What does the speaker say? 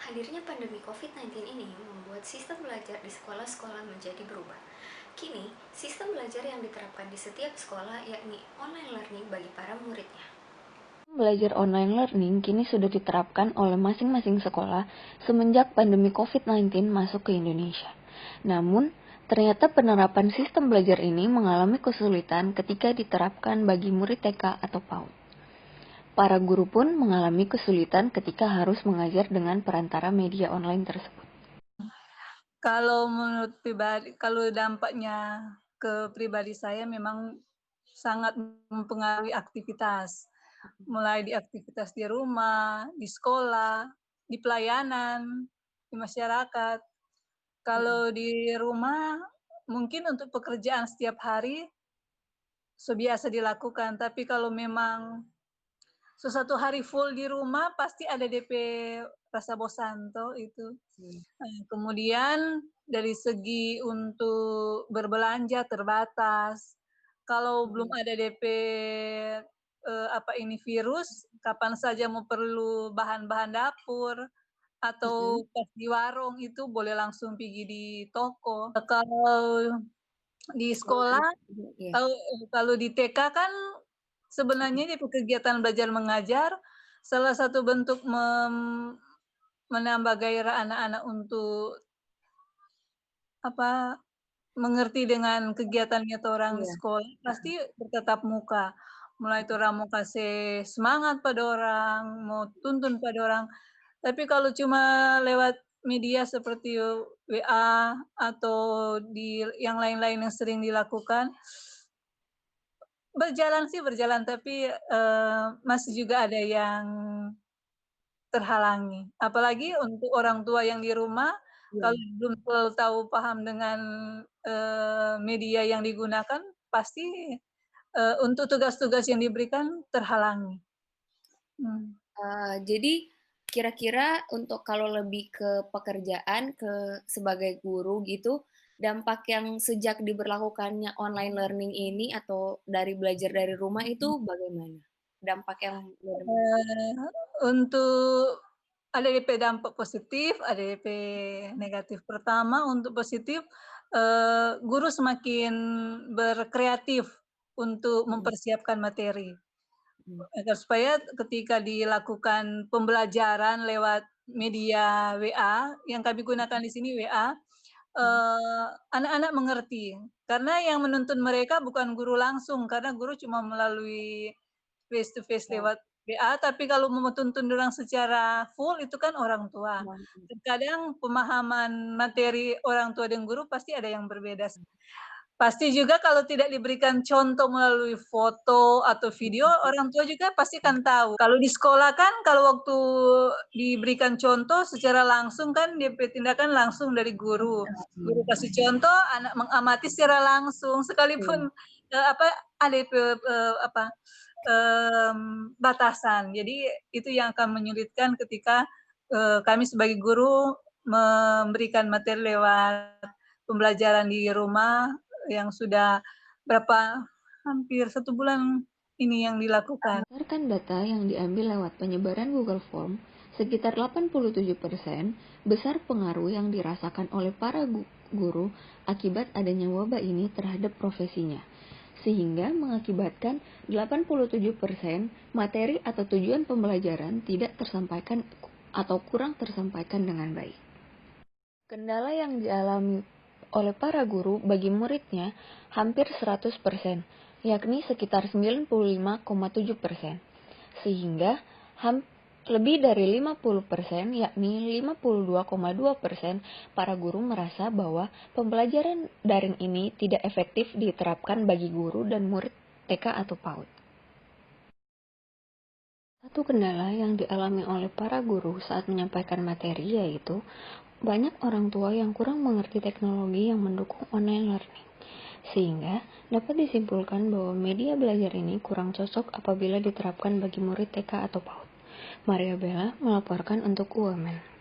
Hadirnya pandemi COVID-19 ini membuat sistem belajar di sekolah-sekolah menjadi berubah. Kini, sistem belajar yang diterapkan di setiap sekolah yakni online learning bagi para muridnya. Belajar online learning kini sudah diterapkan oleh masing-masing sekolah semenjak pandemi COVID-19 masuk ke Indonesia. Namun, ternyata penerapan sistem belajar ini mengalami kesulitan ketika diterapkan bagi murid TK atau PAUD. Para guru pun mengalami kesulitan ketika harus mengajar dengan perantara media online tersebut. Kalau menurut pribadi, kalau dampaknya ke pribadi saya memang sangat mempengaruhi aktivitas. Mulai di aktivitas di rumah, di sekolah, di pelayanan, di masyarakat. Kalau di rumah mungkin untuk pekerjaan setiap hari biasa dilakukan, tapi kalau memang sesuatu hari full di rumah pasti ada DP rasa bosan toh itu. Kemudian dari segi untuk berbelanja terbatas. Kalau belum ada DP virus, kapan saja mau perlu bahan-bahan dapur atau pas di warung itu boleh langsung pergi di toko. Kalau di sekolah, Ya. kalau di TK kan sebenarnya di kegiatan belajar mengajar salah satu bentuk menambah gairah anak-anak untuk mengerti dengan kegiatannya orang di Iya. sekolah, pasti bertatap muka. Mulai orang mau kasih semangat pada orang, mau tuntun pada orang. Tapi kalau cuma lewat media seperti WA atau di yang lain-lain yang sering dilakukan, berjalan, tapi masih juga ada yang terhalangi. Apalagi untuk orang tua yang di rumah, kalau belum terlalu tahu paham dengan media yang digunakan, pasti untuk tugas-tugas yang diberikan terhalangi. Jadi kira-kira untuk kalau lebih ke pekerjaan, sebagai guru gitu, dampak yang sejak diberlakukannya online learning ini atau dari belajar dari rumah itu bagaimana? Dampak yang Untuk ada DP dampak positif, ada DP negatif. Pertama untuk positif, guru semakin berkreatif untuk mempersiapkan materi. Agar supaya ketika dilakukan pembelajaran lewat media WA, yang kami gunakan di sini WA, anak-anak mengerti. Karena yang menuntun mereka bukan guru langsung, karena guru cuma melalui face to face lewat WA, tapi kalau mau tuntun orang secara full itu kan orang tua. Terkadang pemahaman materi orang tua dan guru pasti ada yang berbeda. Pasti juga kalau tidak diberikan contoh melalui foto atau video, orang tua juga pasti kan tahu. Kalau di sekolah kan kalau waktu diberikan contoh secara langsung kan DP tindakan langsung dari guru. Guru kasih contoh, anak mengamati secara langsung sekalipun ada batasan. Jadi itu yang akan menyulitkan ketika kami sebagai guru memberikan materi lewat pembelajaran di rumah yang sudah hampir 1 bulan ini yang dilakukan. Berdasarkan data yang diambil lewat penyebaran Google Form, sekitar 87% besar pengaruh yang dirasakan oleh para guru akibat adanya wabah ini terhadap profesinya, sehingga mengakibatkan 87% materi atau tujuan pembelajaran tidak tersampaikan atau kurang tersampaikan dengan baik. Kendala yang dialami oleh para guru bagi muridnya hampir 100%, yakni sekitar 95,7%, sehingga lebih dari 50%, yakni 52,2% para guru merasa bahwa pembelajaran daring ini tidak efektif diterapkan bagi guru dan murid TK atau PAUD. Satu kendala yang dialami oleh para guru saat menyampaikan materi yaitu banyak orang tua yang kurang mengerti teknologi yang mendukung online learning, sehingga dapat disimpulkan bahwa media belajar ini kurang cocok apabila diterapkan bagi murid TK atau PAUD. Maria Bella melaporkan untuk UMN.